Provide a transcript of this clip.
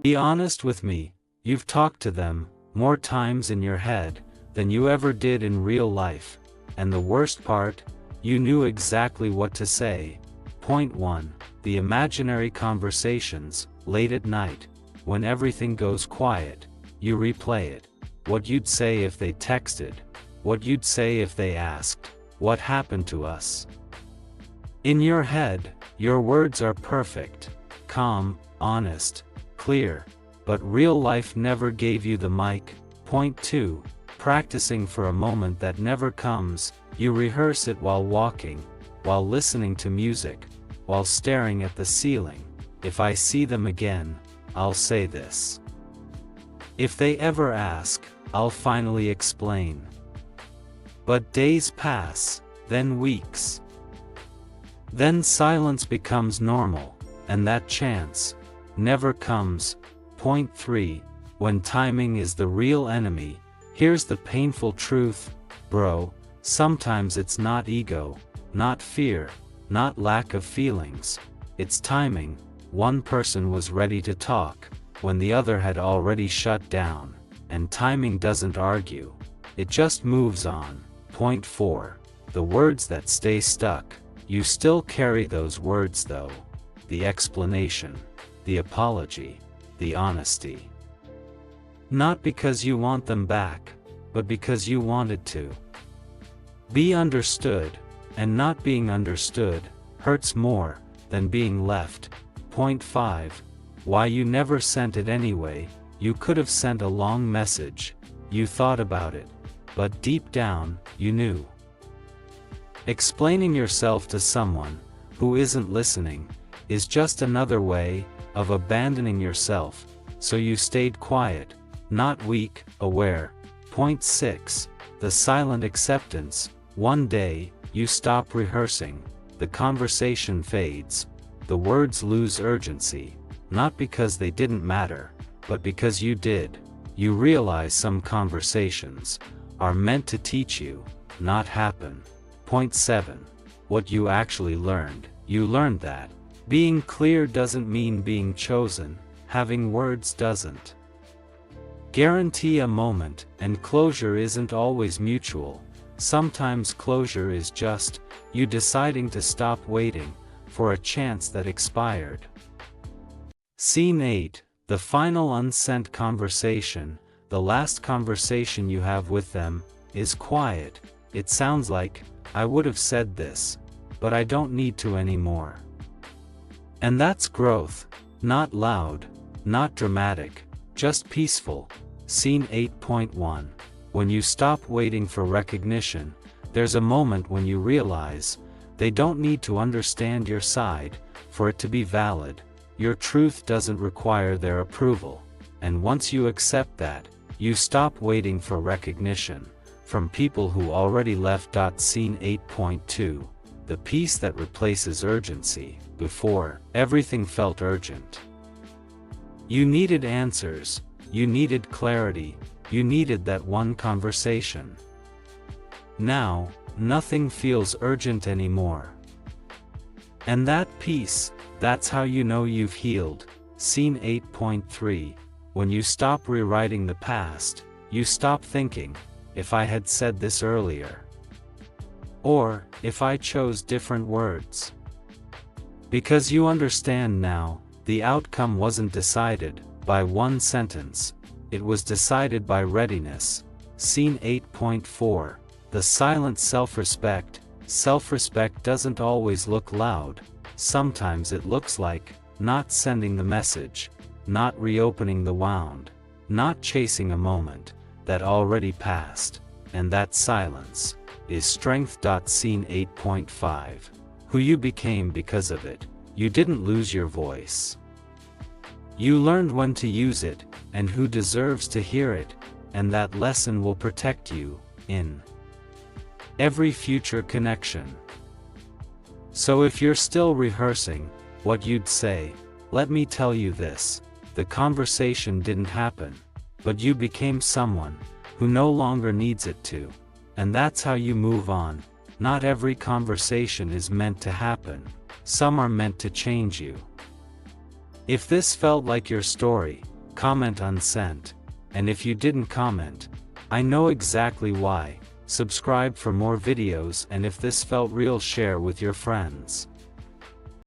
Be honest with me, you've talked to them more times in your head than you ever did in real life, and the worst part, you knew exactly what to say. Point 1. The imaginary conversations, late at night, when everything goes quiet, you replay it. What you'd say if they texted, what you'd say if they asked, "What happened to us?" In your head, your words are perfect, calm, honest, clear, but real life never gave you the mic. Point 2. Practicing for a moment that never comes, you rehearse it while walking, while listening to music, while staring at the ceiling. If I see them again, I'll say this. If they ever ask, I'll finally explain. But days pass, then weeks. Then silence becomes normal, and that chance never comes. Point 3. When timing is the real enemy, here's the painful truth, bro. Sometimes it's not ego, not fear, not lack of feelings. It's timing. One person was ready to talk, when the other had already shut down, and timing doesn't argue. It just moves on. Point 4. The words that stay stuck, you still carry those words though. The explanation, the apology, the honesty. Not because you want them back, but because you wanted to. Be understood, and not being understood hurts more than being left. Point 5. Why you never sent it anyway. You could have sent a long message, you thought about it, but deep down, you knew. Explaining yourself to someone who isn't listening is just another way of abandoning yourself, so you stayed quiet, not weak, aware. Point 6. The silent acceptance. One day, you stop rehearsing, the conversation fades, the words lose urgency, not because they didn't matter, but because you did. You realize some conversations are meant to teach you, not happen. Point 7. What you actually learned. You learned that being clear doesn't mean being chosen, having words doesn't guarantee a moment, and closure isn't always mutual. Sometimes closure is just you deciding to stop waiting for a chance that expired. Scene 8. The final unsent conversation. The last conversation you have with them is quiet. It sounds like, "I would have said this, but I don't need to anymore." And that's growth. Not loud, not dramatic, just peaceful. Scene 8.1. When you stop waiting for recognition, there's a moment when you realize they don't need to understand your side for it to be valid. Your truth doesn't require their approval. And once you accept that, you stop waiting for recognition from people who already left. Scene 8.2. The peace that replaces urgency. Before, everything felt urgent. You needed answers, you needed clarity, you needed that one conversation. Now, nothing feels urgent anymore. And that peace, that's how you know you've healed. Scene 8.3. When you stop rewriting the past, you stop thinking, "If I had said this earlier," or "If I chose different words." Because you understand now, the outcome wasn't decided by one sentence, it was decided by readiness. Scene 8.4. The silent self-respect. Self-respect doesn't always look loud. Sometimes it looks like not sending the message, not reopening the wound, not chasing a moment that already passed, and that silence is strength. Scene 8.5. Who you became because of it. You didn't lose your voice. You learned when to use it, and who deserves to hear it, and that lesson will protect you in every future connection. So if you're still rehearsing what you'd say, let me tell you this: the conversation didn't happen, but you became someone who no longer needs it to. And that's how you move on. Not every conversation is meant to happen. Some are meant to change you. If this felt like your story, comment unsent, and if you didn't comment, I know exactly why. Subscribe for more videos, and if this felt real, share with your friends.